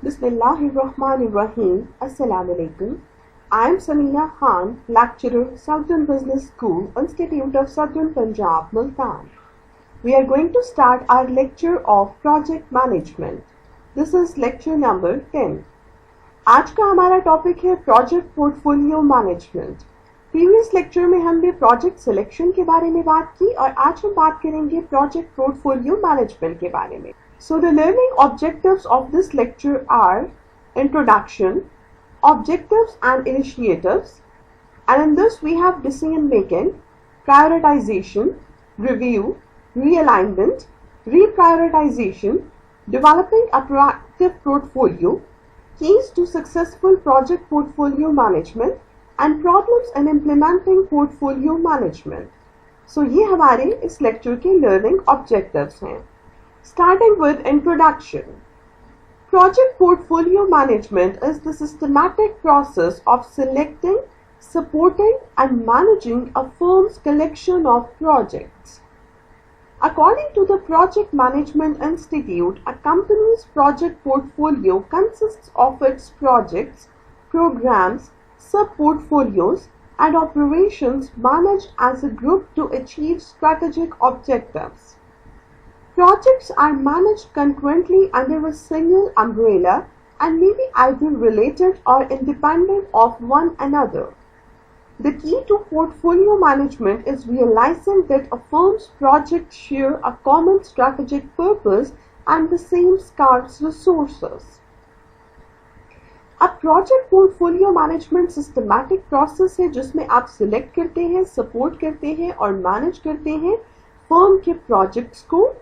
Bismillahirrahmanirrahim. Assalamu alaikum. I am Samina Khan, lecturer, Southern Business School, Institute of Southern Punjab, Multan. We are going to start our lecture of Project Management. This is lecture number 10. आज का हमारा topic है project portfolio management. Previous lecture में हमने project selection के बारे में बात की और आज हम बात करेंगे प्रोजेक्ट पोर्टफोलियो मैनेजमेंट के बारे में। So the learning objectives of this lecture are introduction, objectives and initiatives, and in this we have decision making, prioritization, review, realignment, reprioritization, developing a proactive portfolio, keys to successful project portfolio management, and problems in implementing portfolio management. So ये हमारे इस lecture के learning objectives हैं। Starting with introduction. Project portfolio management is the systematic process of selecting, supporting, and managing a firm's collection of projects. According to the Project Management Institute, a company's project portfolio consists of its projects, programs, sub-portfolios, and operations managed as a group to achieve strategic objectives. Projects are managed concurrently under a single umbrella and may be either related or independent of one another. The key to portfolio management is realizing that a firm's projects share a common strategic purpose and the same scarce resources. अब project portfolio management systematic process है जिसमें आप select करते हैं, support करते हैं और manage करते हैं फर्म के प्रोजेक्ट्स को।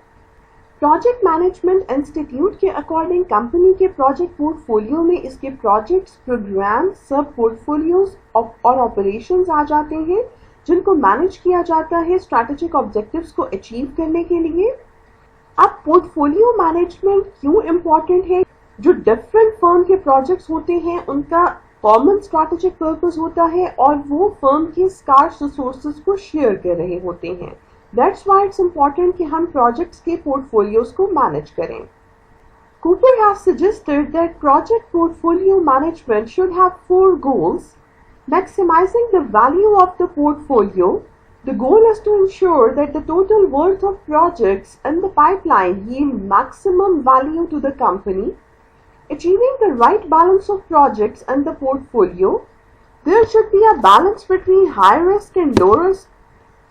प्रोजेक्ट मैनेजमेंट इंस्टीट्यूट के अकॉर्डिंग कंपनी के प्रोजेक्ट पोर्टफोलियो में इसके प्रोजेक्ट्स, प्रोग्राम, सब पोर्टफोलियोज और ऑपरेशंस आ जाते हैं जिनको मैनेज किया जाता है स्ट्रैटेजिक ऑब्जेक्टिव्स को अचीव करने के लिए। अब पोर्टफोलियो मैनेजमेंट क्यों इम्पोर्टेंट है? जो डिफरेंट फर्म के प्रोजेक्ट्स होते हैं उनका कॉमन स्ट्रैटेजिक पर्पस होता है और वो फर्म के स्कार्स रिसोर्सेज को शेयर कर रहे होते हैं। दैट्स व्हाई इट्स इम्पोर्टेंट कि हम प्रोजेक्ट्स के पोर्टफोलियोज को मैनेज करें। Cooper has suggested that project portfolio management should have 4 goals. Maximizing the value of the portfolio. The goal is to ensure that the total worth of projects in the pipeline yield maximum value to the company. Achieving the right balance of projects in the portfolio. There should be a balance between high risk and low risk,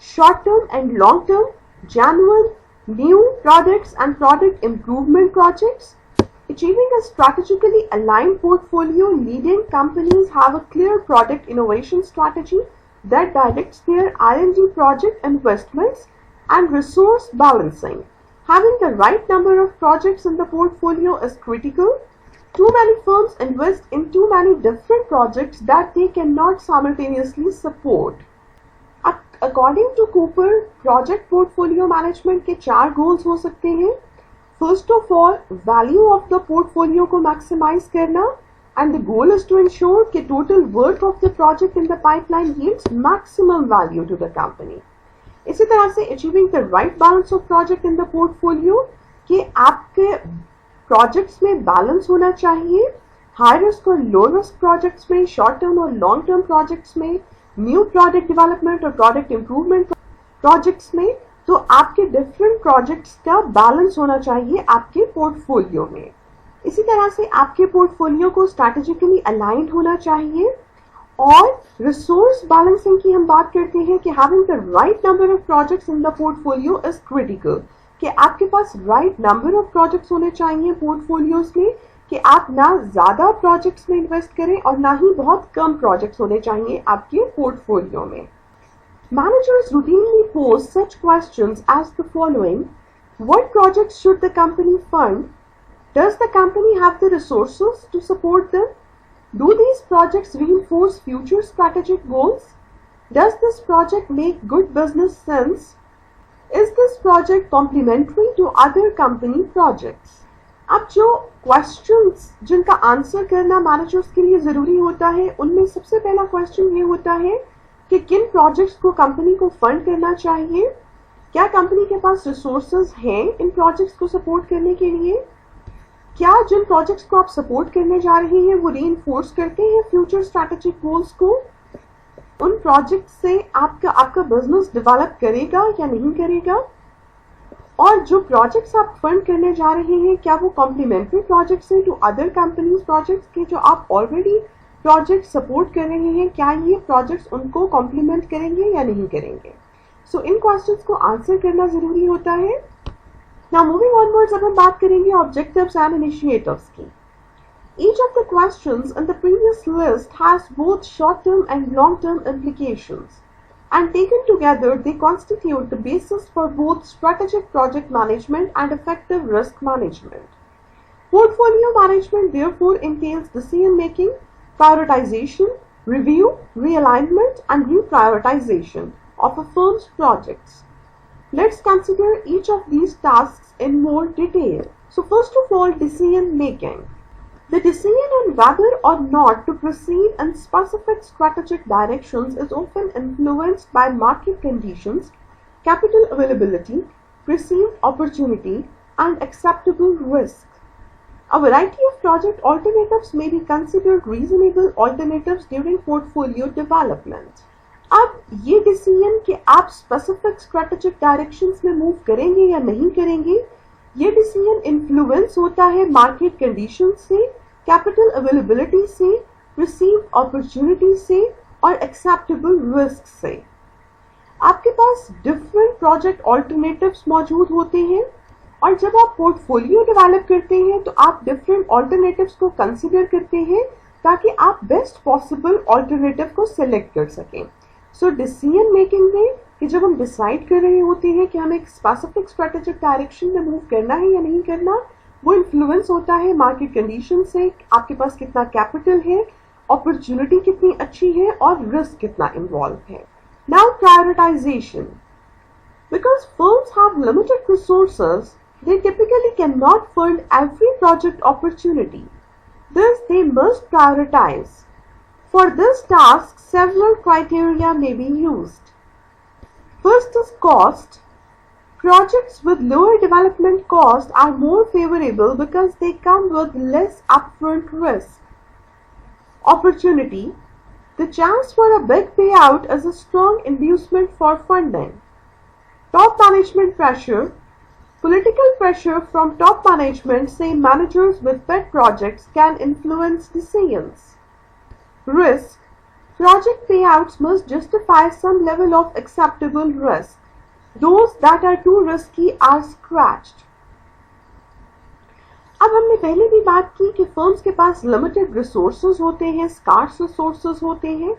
short-term and long-term, genuine, new products and product improvement projects. Achieving a strategically aligned portfolio, leading companies have a clear product innovation strategy that directs their R&D project investments and resource balancing. Having the right number of projects in the portfolio is critical. Too many firms invest in too many different projects that they cannot simultaneously support. According to Cooper, project portfolio management के 4 goals हो सकते हैं। First of all, value of the portfolio को maximize करना, and the goal is to ensure कि total worth of the project in the pipeline yields maximum value to the company. इसी तरह से achieving the right balance of project in the portfolio कि आपके projects में balance होना चाहिए, high risk और low risk projects में, short term और long term projects में, न्यू प्रोडक्ट डेवलपमेंट और प्रोडक्ट इंप्रूवमेंट प्रोजेक्ट्स में। तो आपके डिफरेंट प्रोजेक्ट्स का बैलेंस होना चाहिए आपके पोर्टफोलियो में। इसी तरह से आपके पोर्टफोलियो को स्ट्रैटेजिकली अलाइंड होना चाहिए और रिसोर्स बैलेंसिंग की हम बात करते हैं कि having the right number of projects in the portfolio is critical कि आपके पास राइट नंबर ऑफ प्रोजेक्ट्स होने चाहिए पोर्टफोलियोज में कि आप ना ज़्यादा प्रोजेक्ट्स में इन्वेस्ट करें और ना ही बहुत कम प्रोजेक्ट्स होने चाहिए आपके पोर्टफोलियो में। Managers routinely pose such questions as the following: What projects should the company fund? Does the company have the resources to support them? Do these projects reinforce future strategic goals? Does this project make good business sense? Is this project complementary to other company projects? अब जो questions जिनका answer करना managers के लिए ज़रूरी होता है उनमें सबसे पहला क्वेश्चन ये होता है कि किन प्रोजेक्ट्स को कंपनी को फंड करना चाहिए, क्या कंपनी के पास रिसोर्सेज हैं इन प्रोजेक्ट्स को सपोर्ट करने के लिए, क्या जिन प्रोजेक्ट्स को आप सपोर्ट करने जा रहे हैं वो रीइंफोर्स करते हैं फ्यूचर स्ट्रैटेजिक गोल्स को? उन प्रोजेक्ट से आपका बिजनेस डेवलप करेगा या नहीं करेगा? और जो प्रोजेक्ट्स आप फंड करने जा रहे हैं क्या वो कॉम्प्लीमेंट्री प्रोजेक्ट्स हैं टू अदर कंपनीज प्रोजेक्ट्स के जो आप ऑलरेडी प्रोजेक्ट सपोर्ट कर रहे हैं? क्या ये प्रोजेक्ट्स उनको कॉम्प्लीमेंट करेंगे या नहीं करेंगे? सो इन क्वेश्चंस को आंसर करना जरूरी होता है। नाउ मूविंग ऑनवर्ड्स, अब हम बात करेंगे ऑब्जेक्टिव्स एंड इनिशिएटिव्स की। Each of the questions in the previous list has both short-term and long-term implications, and taken together they constitute the basis for both strategic project management and effective risk management. Portfolio management therefore entails decision-making, prioritization, review, realignment, and reprioritization of a firm's projects. Let's consider each of these tasks in more detail. So first of all, decision-making. The decision on whether or not to proceed in specific strategic directions is often influenced by market conditions, capital availability, perceived opportunity, and acceptable risk. A variety of project alternatives may be considered reasonable alternatives during portfolio development. अब ये decision कि आप specific strategic directions में move करेंगे या नहीं करेंगे, ये डिसीजन इन्फ्लुएंस होता है मार्केट कंडीशन से, कैपिटल अवेलेबिलिटी से, रिसीव्ड अपॉर्चुनिटी से और एक्सेप्टेबल रिस्क से। आपके पास डिफरेंट प्रोजेक्ट ऑल्टरनेटिव्स मौजूद होते हैं और जब आप पोर्टफोलियो डेवलप करते हैं तो आप डिफरेंट ऑल्टरनेटिव्स को कंसिडर करते हैं ताकि आप बेस्ट पॉसिबल ऑल्टरनेटिव को सिलेक्ट कर सकें। सो डिसीजन मेकिंग में कि जब हम डिसाइड कर रहे होते हैं कि हमें एक स्पेसिफिक स्ट्रेटेजिक डायरेक्शन में मूव करना है या नहीं करना, वो इन्फ्लुएंस होता है मार्केट कंडीशन से, आपके पास कितना कैपिटल है, अपॉर्चुनिटी कितनी अच्छी है और रिस्क कितना इन्वॉल्व है। Now prioritisation. Because firms have limited resources, they typically cannot fund every project opportunity. Thus, they must prioritize. For this task, several criteria may be used. First is cost. Projects with lower development cost are more favorable because they come with less upfront risk. Opportunity. The chance for a big payout is a strong inducement for funding. Top management pressure. Political pressure from top management, say managers with pet projects, can influence decisions. Risk. Project payouts must justify some level of acceptable risk. Those that are too risky are scratched. अब हमने पहले भी बात की कि firms के पास limited resources होते हैं, स्कार्स रिसोर्सेज होते हैं,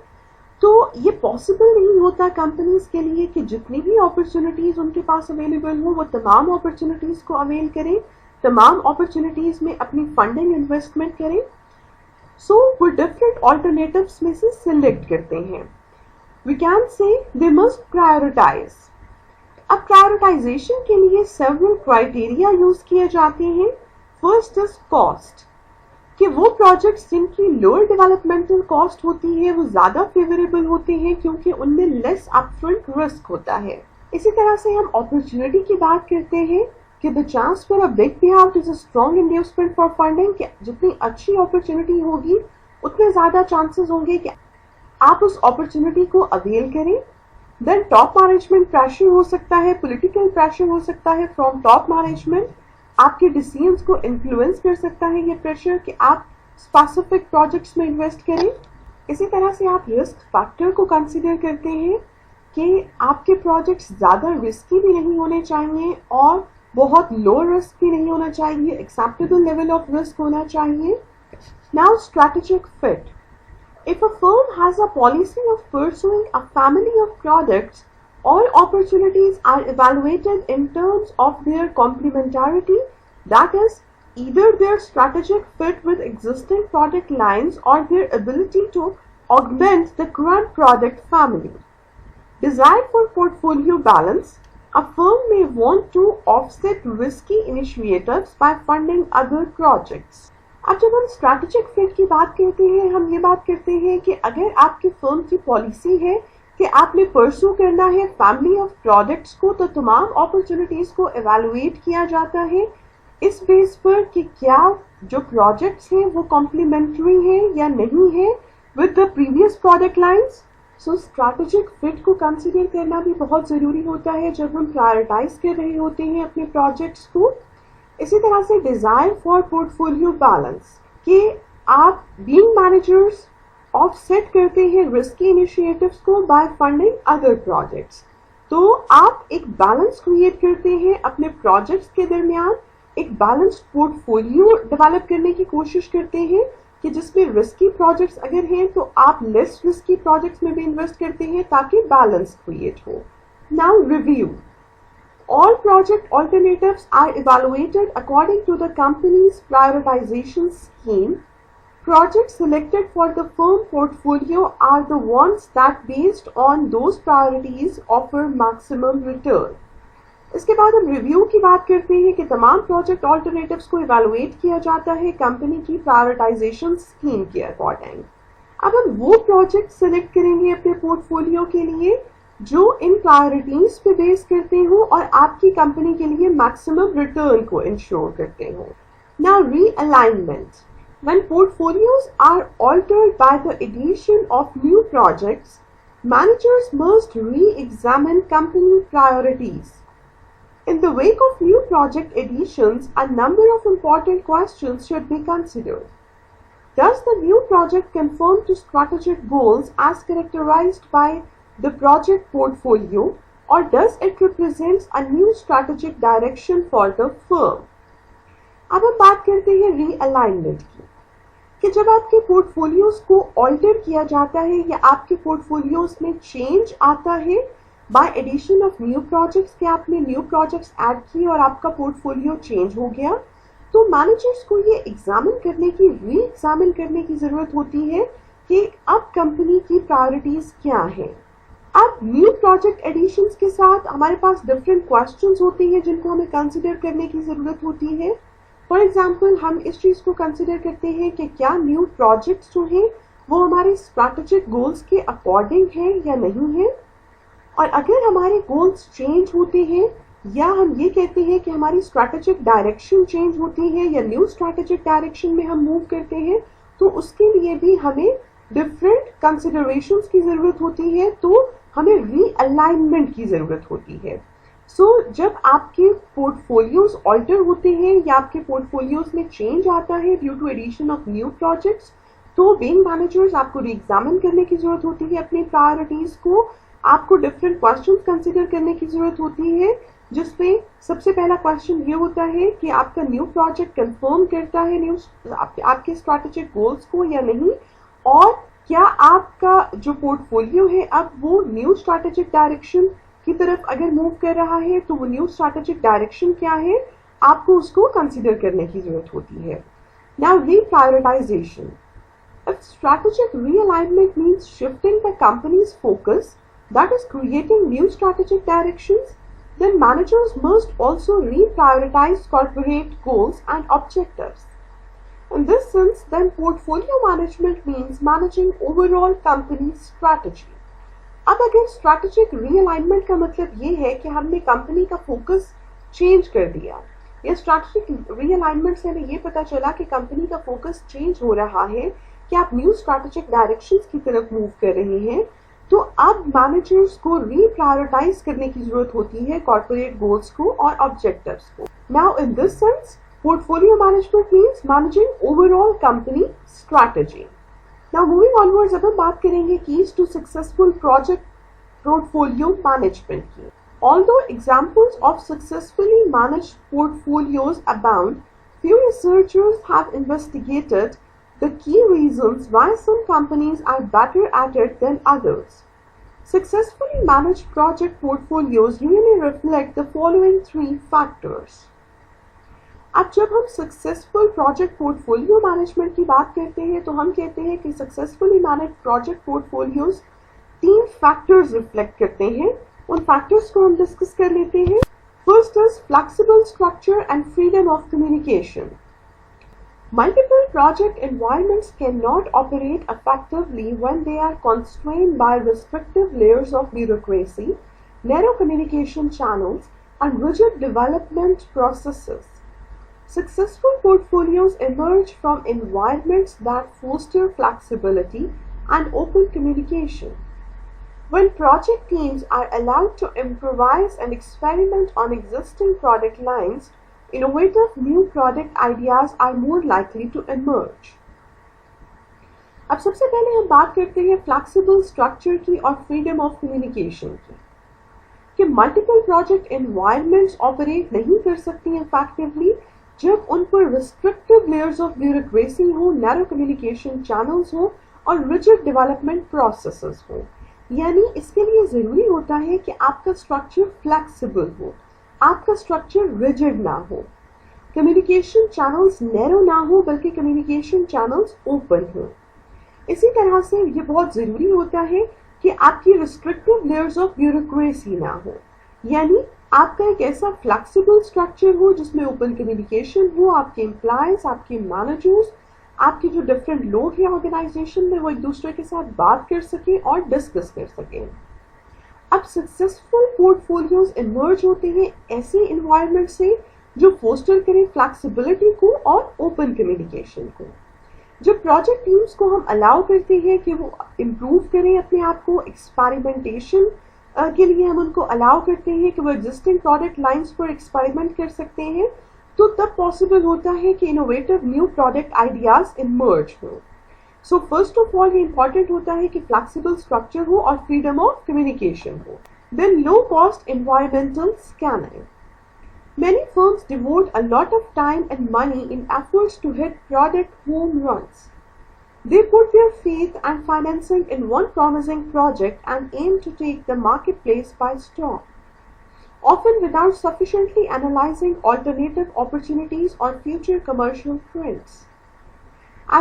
तो ये पॉसिबल नहीं होता कंपनीज के लिए कि जितनी भी अपॉर्चुनिटीज उनके पास अवेलेबल हो वो तमाम अपॉर्चुनिटीज को अवेल करें, तमाम अपॉर्चुनिटीज में अपनी फंडिंग इन्वेस्टमेंट करें। सो वो डिफरेंट ऑल्टरनेटिव्स में से सिलेक्ट करते हैं। We can say they must prioritise. अब प्रायोरिटाइजेशन के लिए सेवरल क्राइटेरिया यूज किए जाते हैं। फर्स्ट इज कॉस्ट, कि वो प्रोजेक्ट्स जिनकी लोअर डेवलपमेंटल कॉस्ट होती है वो ज्यादा फेवरेबल होते हैं क्योंकि उनमें लेस अपफ्रंट रिस्क होता है। इसी तरह से हम अपॉर्चुनिटी की बात करते हैं कि the chance for a big payout is a strong inducement for funding, कि जितनी अच्छी अपॉर्चुनिटी होगी उतने ज्यादा चांसेस होंगे कि आप उस अपॉर्चुनिटी को अवेल करें। देन टॉप मैनेजमेंट प्रेशर हो सकता है, पॉलिटिकल प्रेशर हो सकता है फ्रॉम टॉप मैनेजमेंट, आपके डिसीजंस को इन्फ्लुएंस कर सकता है ये प्रेशर कि आप स्पेसिफिक प्रोजेक्ट्स में इन्वेस्ट करें। इसी तरह से आप रिस्क फैक्टर को कंसीडर करते हैं कि आपके प्रोजेक्ट्स ज़्यादा रिस्की भी नहीं होने चाहिए और बहुत लो रिस्क भी नहीं होना चाहिए, एक्सेप्टेबल लेवल ऑफ रिस्क होना चाहिए। Now strategic fit. If a firm has a policy of pursuing a family of products, all opportunities are evaluated in terms of their complementarity, that is, either their strategic fit with existing product lines or their ability to augment the current product family. Desired for portfolio balance, a firm may want to offset risky initiatives by funding other projects. अब जब हम strategic fit की बात करते हैं, हम ये बात करते हैं कि अगर आपकी फर्म की पॉलिसी है कि आपने परसू करना है फैमिली ऑफ प्रोडक्ट्स को, तो तमाम अपॉर्चुनिटीज को एवेलुएट किया जाता है इस बेस पर कि क्या जो प्रोजेक्ट्स हैं वो कॉम्प्लीमेंट्री हैं या नहीं है with the previous product lines. So strategic fit को कंसीडर करना भी बहुत ज़रूरी होता है जब हम प्रायोरिटाइज कर रहे होते हैं अपने प्रोजेक्ट्स को। इसी तरह से डिज़ायर फॉर पोर्टफोलियो बैलेंस, कि आप बीइंग मैनेजर्स ऑफसेट करते हैं रिस्की इनिशिएटिव्स को बाय फंडिंग अदर प्रोजेक्ट्स। तो आप एक बैलेंस क्रिएट करते हैं अपने प्रोजेक्ट्स के दरमियान, एक बैलेंस्ड पोर्टफोलियो डेवलप करने की कोशिश करते हैं कि जिसमें रिस्की प्रोजेक्ट्स अगर हैं तो आप लेस रिस्की प्रोजेक्ट्स में भी इन्वेस्ट करते हैं ताकि बैलेंस क्रिएट हो। Now review. All project alternatives are evaluated according to the company's prioritization scheme. Projects selected for the firm portfolio are the ones that based on those priorities offer maximum return. इसके बाद हम review की बात करते हैं कि तमाम project alternatives को इवेलुएट किया जाता है कंपनी की प्रायोरिटाइजेशन स्कीम के अकॉर्डिंग। अब हम वो प्रोजेक्ट सेलेक्ट करेंगे अपने पोर्टफोलियो के लिए जो इन प्रायोरिटीज पे बेस करते हो और आपकी कंपनी के लिए मैक्सिमम रिटर्न को इंश्योर करते हो। Now realignment. When portfolios are altered by the addition of new projects, managers must re-examine company priorities. In the wake of new project additions, a number of important questions should be considered. Does the new project conform to strategic goals as characterized by the project portfolio, or does it represent a new strategic direction for the firm? अब हम बात करते हैं realignment की, कि जब आपके portfolios को ऑल्टर किया जाता है या आपके पोर्टफोलियोज में चेंज आता है by addition of new projects, कि आपने न्यू प्रोजेक्ट्स ऐड किए और आपका पोर्टफोलियो चेंज हो गया, तो मैनेजर्स को ये री एग्जामिन करने की जरूरत होती है कि अब कंपनी की प्रायोरिटीज क्या है। अब न्यू प्रोजेक्ट एडिशंस के साथ हमारे पास डिफरेंट क्वेश्चंस होते हैं जिनको हमें कंसिडर करने की जरूरत होती है। फॉर एग्जाम्पल, हम इस चीज़ को कंसिडर करते हैं कि क्या न्यू प्रोजेक्ट्स जो हैं वो हमारे स्ट्रैटेजिक गोल्स के अकॉर्डिंग है या नहीं है, और अगर हमारे गोल्स चेंज होते हैं या हम ये कहते हैं कि हमारी स्ट्रैटेजिक डायरेक्शन चेंज होती है या न्यू स्ट्रैटेजिक डायरेक्शन में हम मूव करते हैं, तो उसके लिए भी हमें डिफरेंट कंसिडरेशंस की ज़रूरत होती है, तो हमें रीअलाइनमेंट की ज़रूरत होती है। जब आपके पोर्टफोलियोज ऑल्टर होते हैं या आपके पोर्टफोलियोज में चेंज आता है due to addition of new projects, तो बीइंग मैनेजर्स आपको रीएग्जामिन करने की जरूरत होती है अपनी प्रायोरिटीज को। आपको डिफरेंट क्वेश्चन कंसिडर करने की जरूरत होती है, जिसमें सबसे पहला क्वेश्चन ये होता है कि आपका न्यू प्रोजेक्ट कंफर्म करता है आपके स्ट्रैटेजिक गोल्स को या नहीं, और क्या आपका जो पोर्टफोलियो है अब वो न्यू स्ट्रैटेजिक डायरेक्शन की तरफ अगर मूव कर रहा है, तो वो न्यू स्ट्रैटेजिक डायरेक्शन क्या है, आपको उसको कंसिडर करने की जरूरत होती है। Now रीप्रायोरिटाइजेशन। If strategic realignment means shifting the company's focus, that is creating new strategic directions, then managers must also reprioritize corporate goals and objectives. In this sense, then portfolio management means managing overall company strategy. अब अगर strategic realignment का मतलब ये है कि हमने company का focus change कर दिया, या स्ट्रैटेजिक रीअलाइनमेंट से हमें ये पता चला कि कंपनी का फोकस चेंज हो रहा है, कि आप न्यू स्ट्रैटेजिक डायरेक्शंस की तरफ मूव कर रहे हैं, तो अब मैनेजर्स को रीप्रायोरिटाइज करने की जरूरत होती है कॉर्पोरेट गोल्स को और ऑब्जेक्टिव्स को। Now in this sense, portfolio management means managing overall company strategy. Now moving onwards, अब हम बात करेंगे keys to successful project portfolio management की। Although examples of successfully managed portfolios abound, few researchers have investigated the key reasons why some companies are better at it than others. Successfully managed project portfolios usually reflect the following three factors. अब जब हम successful project portfolio management की बात करते हैं, तो हम कहते हैं कि successfully manage project portfolios 3 factors reflect करते हैं। उन फैक्टर्स को हम डिस्कस कर लेते हैं। First is flexible structure and freedom of communication. Multiple project environments cannot operate effectively when they are constrained by restrictive layers of bureaucracy, narrow communication channels, and rigid development processes. Successful portfolios emerge from environments that foster flexibility and open communication. When project teams are allowed to improvise and experiment on existing product lines, innovative new product ideas are more likely to emerge. अब सबसे पहले हम बात करते हैं flexible structure की और freedom of communication की, कि मल्टीपल प्रोजेक्ट एनवायरनमेंट्स ऑपरेट नहीं कर सकती इफेक्टिवली जब उन पर रिस्ट्रिक्टिव लेयर्स ऑफ ब्यूरोक्रेसी हो, नैरो कम्युनिकेशन चैनल्स हो और रिजिड डेवलपमेंट प्रोसेसेस हो। यानी इसके लिए जरूरी होता है कि आपका स्ट्रक्चर फ्लेक्सिबल हो, आपका स्ट्रक्चर रिजिड ना हो, कम्युनिकेशन चैनल्स नैरो ना हो बल्कि कम्युनिकेशन चैनल्स ओपन हो। इसी तरह से ये बहुत जरूरी होता है कि आपकी रिस्ट्रिक्टिव लेयर्स ऑफ ब्यूरोक्रेसी ना हो, यानी आपका एक ऐसा फ्लेक्सिबल स्ट्रक्चर हो जिसमें ओपन कम्युनिकेशन हो, आपके एम्प्लॉयज, आपके मैनेजर्स, आपके जो डिफरेंट लोग हैं ऑर्गेनाइजेशन में वो एक दूसरे के साथ बात कर सके और डिस्कस कर सके। अब सक्सेसफुल पोर्टफोलियोज इमर्ज होते हैं ऐसे इन्वायरमेंट से जो फोस्टर करें फ्लेक्सिबिलिटी को और ओपन कम्युनिकेशन को। जब प्रोजेक्ट टीम्स को हम अलाउ करते हैं कि वो इम्प्रूव करें अपने आप को, एक्सपेरिमेंटेशन के लिए हम उनको अलाउ करते हैं कि वो एग्जिस्टिंग प्रोडक्ट लाइंस पर एक्सपेरिमेंट कर सकते हैं, तो तब पॉसिबल होता है कि innovative new product ideas emerge हो। सो फर्स्ट ऑफ ऑल ये इंपॉर्टेंट होता है कि फ्लेक्सिबल स्ट्रक्चर हो और फ्रीडम ऑफ कम्युनिकेशन हो। Then low cost environmental scanning. Many firms devote a lot of time and money in efforts to hit product home runs. They put their faith and financing in one promising project and aim to take the marketplace by storm, often without sufficiently analyzing alternative opportunities or future commercial trends.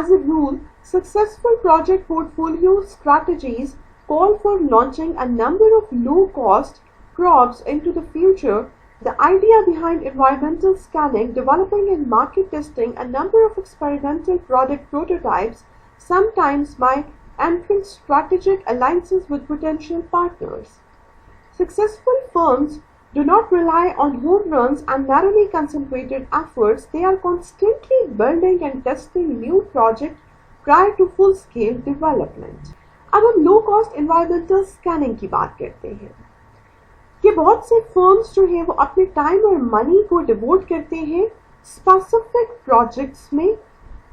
As a rule, successful project portfolio strategies call for launching a number of low-cost crops into the future. The idea behind environmental scanning, developing and market testing a number of experimental product prototypes, sometimes by entering strategic alliances with potential partners. Successful firms do not rely on home runs and narrowly concentrated efforts. They are constantly building and testing new projects prior to full-scale development. अब हम लो cost environmental scanning की बात करते हैं कि बहुत से firms जो है वो अपने टाइम और मनी को डिवोट करते हैं स्पेसिफिक प्रोजेक्ट्स में,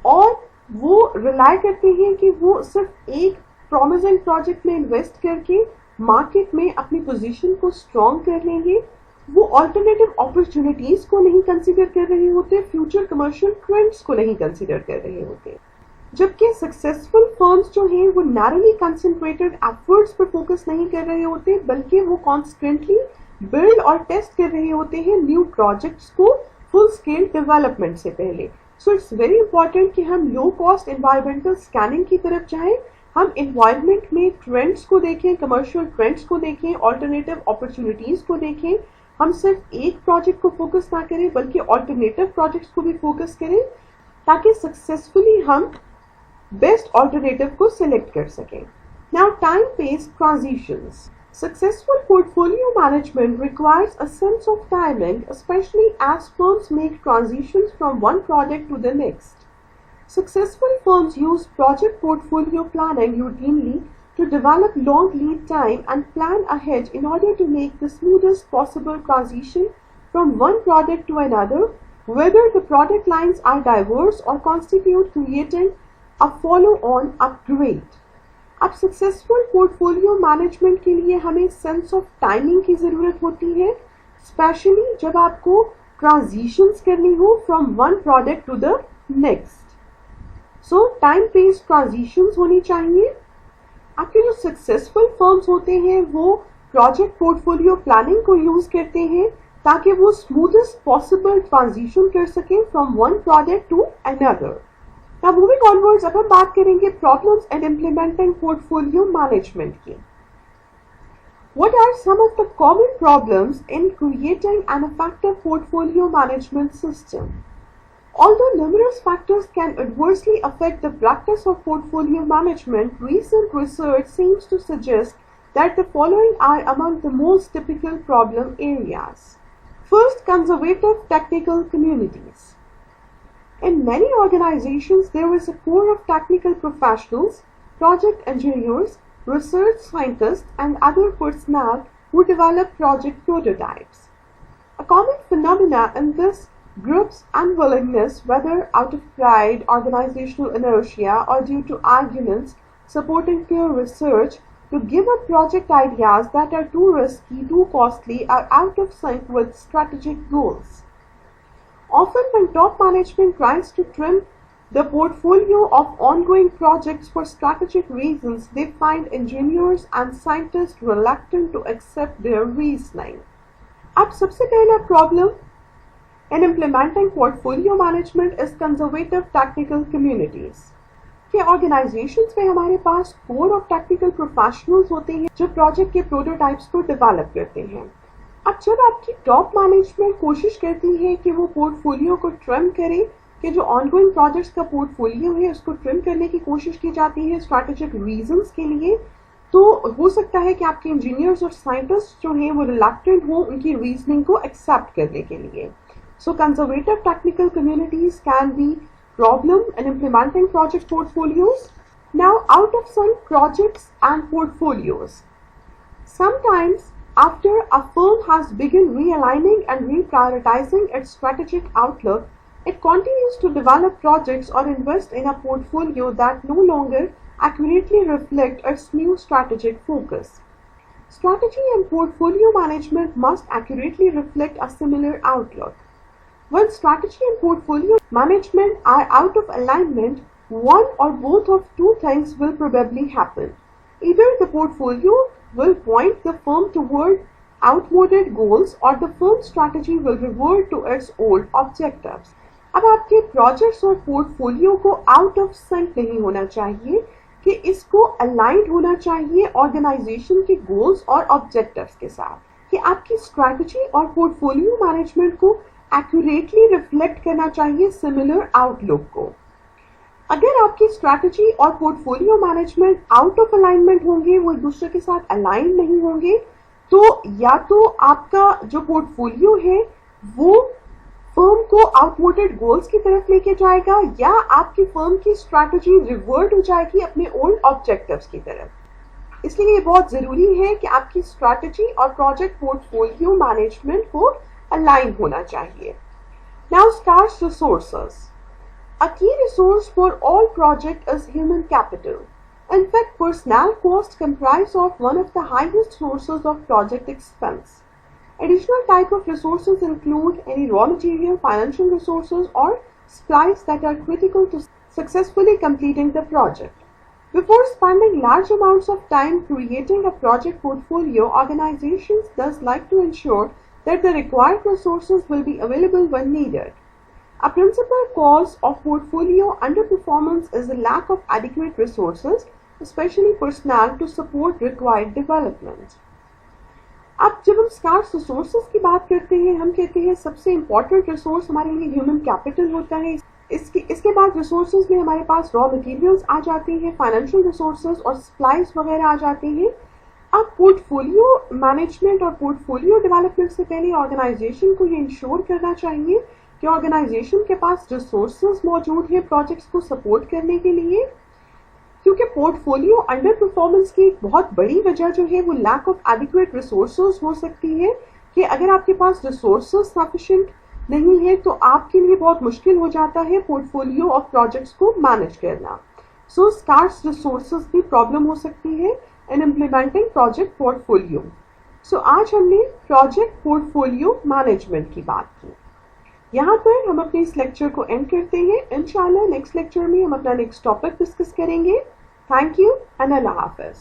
और वो रिलाई करते हैं कि वो सिर्फ एक प्रॉमिसिंग प्रोजेक्ट में इन्वेस्ट करके मार्केट में अपनी पोजीशन को स्ट्रॉन्ग कर लेंगे। वो ऑल्टरनेटिव अपॉर्चुनिटीज को नहीं कंसीडर कर रहे होते, फ्यूचर कमर्शियल ट्रेंड्स को नहीं कंसीडर कर रहे होते। जबकि सक्सेसफुल फर्म्स जो हैं वो नैरोली कंसंट्रेटेड एफर्ट्स पर फोकस नहीं कर रहे होते, बल्कि वो कॉन्स्टेंटली बिल्ड और टेस्ट कर रहे होते हैं न्यू प्रोजेक्ट्स को फुल स्केल डेवलपमेंट से पहले। सो इट्स वेरी इंपॉर्टेंट कि हम लो कॉस्ट एनवायरमेंटल स्कैनिंग की तरफ जाएं, हम एनवायरमेंट में ट्रेंड्स को देखें, कमर्शियल ट्रेंड्स को देखें, ऑल्टरनेटिव अपॉर्चुनिटीज को देखें। हम सिर्फ एक प्रोजेक्ट को फोकस ना करें बल्कि ऑल्टरनेटिव प्रोजेक्ट्स को भी फोकस करें, ताकि सक्सेसफुली हम बेस्ट ऑल्टरनेटिव को सिलेक्ट कर सकें। Now time based transitions. Successful portfolio management requires a sense of timing, especially as firms make transitions from one product to the next. Successful firms use project portfolio planning routinely to develop long lead time and plan ahead in order to make the smoothest possible transition from one product to another, whether the product lines are diverse or constitute creating a follow-on upgrade. अब successful portfolio management के लिए हमें sense of timing की ज़रूरत होती है, specially जब आपको ट्रांजिशंस करनी हो from one product to the next. So time based transitions होनी चाहिए। आपके जो सक्सेसफुल फर्म्स होते हैं वो प्रोजेक्ट पोर्टफोलियो प्लानिंग को यूज़ करते हैं ताकि वो स्मूथेस्ट पॉसिबल ट्रांजिशन कर सकें from one product to another. Now moving onwards, अब हम बात करेंगे problems in implementing portfolio management की। What are some of the common problems in creating an effective portfolio management system? Although numerous factors can adversely affect the practice of portfolio management, recent research seems to suggest that the following are among the most typical problem areas. First, conservative technical communities. In many organizations, there is a core of technical professionals, project engineers, research scientists, and other personnel who develop project prototypes. A common phenomenon in this group's unwillingness, whether out of pride, organizational inertia, or due to arguments supporting pure research, to give up project ideas that are too risky, too costly, or out of sync with strategic goals. Often, when top management tries to trim the portfolio of ongoing projects for strategic reasons, they find engineers and scientists reluctant to accept their reasoning. अब सबसे पहला problem in implementing portfolio management is conservative technical communities. कि organisations में हमारे पास core of technical professionals होते हैं जो project के प्रोटोटाइप्स को डेवलप करते हैं। अब जब आपकी टॉप मैनेजमेंट कोशिश करती है कि वो पोर्टफोलियो को ट्रिम करे, कि जो ऑनगोइंग प्रोजेक्ट्स का पोर्टफोलियो है उसको ट्रिम करने की कोशिश की जाती है स्ट्रैटेजिक रीजंस के लिए, तो हो सकता है कि आपके इंजीनियर्स और साइंटिस्ट जो हैं वो रिलक्टेंट हो उनकी रीजनिंग को एक्सेप्ट करने के लिए। So conservative technical communities can be problem in implementing project portfolios. Now, out of sync projects and portfolios. Sometimes, after a firm has begun realigning and reprioritizing its strategic outlook, it continues to develop projects or invest in a portfolio that no longer accurately reflect its new strategic focus. Strategy and portfolio management must accurately reflect a similar outlook. When strategy and portfolio management are out of alignment, one or both of two things will probably happen. Either the portfolio will point the firm toward outmoded goals or the firm's strategy will revert to its old objectives. अब आपके projects और portfolio को out of sink नहीं होना चाहिए, कि इसको aligned होना चाहिए ऑर्गेनाइजेशन के गोल्स और ऑब्जेक्टिव्स के साथ, कि आपकी स्ट्रैटेजी और पोर्टफोलियो मैनेजमेंट को एक्यूरेटली रिफ्लेक्ट करना चाहिए सिमिलर आउटलुक को। अगर आपकी स्ट्रैटेजी और portfolio management out of alignment होंगे, वो एक दूसरे के साथ अलाइन नहीं होंगे, तो या तो आपका जो पोर्टफोलियो है वो फर्म को आउटमोटेड गोल्स की तरफ लेके जाएगा, या आपकी फर्म की स्ट्रैटेजी रिवर्ट हो जाएगी अपने ओल्ड ऑब्जेक्टिव्स की तरफ। इसलिए ये बहुत जरूरी है कि आपकी स्ट्रैटेजी और प्रोजेक्ट पोर्टफोलियो मैनेजमेंट को अलाइन होना चाहिए। Now, scarce resources. A key resource for all project is human capital. In fact, personnel costs comprise of one of the highest sources of project expense. Additional type of resources include any raw material, financial resources, or supplies that are critical to successfully completing the project. Before spending large amounts of time creating a project portfolio, organizations thus like to ensure that the required resources will be available when needed. A principal cause of portfolio underperformance is the lack of adequate resources, especially personnel, to support required development. अब जब हम scarce resources की बात करते हैं, हम कहते हैं सबसे important resource हमारे लिए human capital होता है। इसके बाद resources में हमारे पास raw materials आ जाते हैं, financial resources और supplies वगैरह आ जाते हैं। अब पोर्टफोलियो मैनेजमेंट और पोर्टफोलियो डेवलपमेंट से पहले ऑर्गेनाइजेशन को ये इंश्योर करना चाहिए कि ऑर्गेनाइजेशन के पास रिसोर्सेज मौजूद है प्रोजेक्ट्स को सपोर्ट करने के लिए, क्योंकि पोर्टफोलियो अंडर परफॉर्मेंस की एक बहुत बड़ी वजह जो है वो लैक ऑफ एडिक्वेट रिसोर्सेज हो सकती है, कि अगर आपके पास रिसोर्सेज सफिशिएंट नहीं है तो आपके लिए बहुत मुश्किल हो जाता है पोर्टफोलियो ऑफ प्रोजेक्ट्स को मैनेज करना। सो स्कार्स रिसोर्सेज भी प्रॉब्लम हो सकती है in implementing project portfolio. So आज हमने project portfolio management की बात की। यहाँ पर हम अपने इस लेक्चर को एंड करते हैं। इंशाल्लाह नेक्स्ट लेक्चर में हम अपना नेक्स्ट टॉपिक डिस्कस करेंगे। Thank you and Allah Hafiz.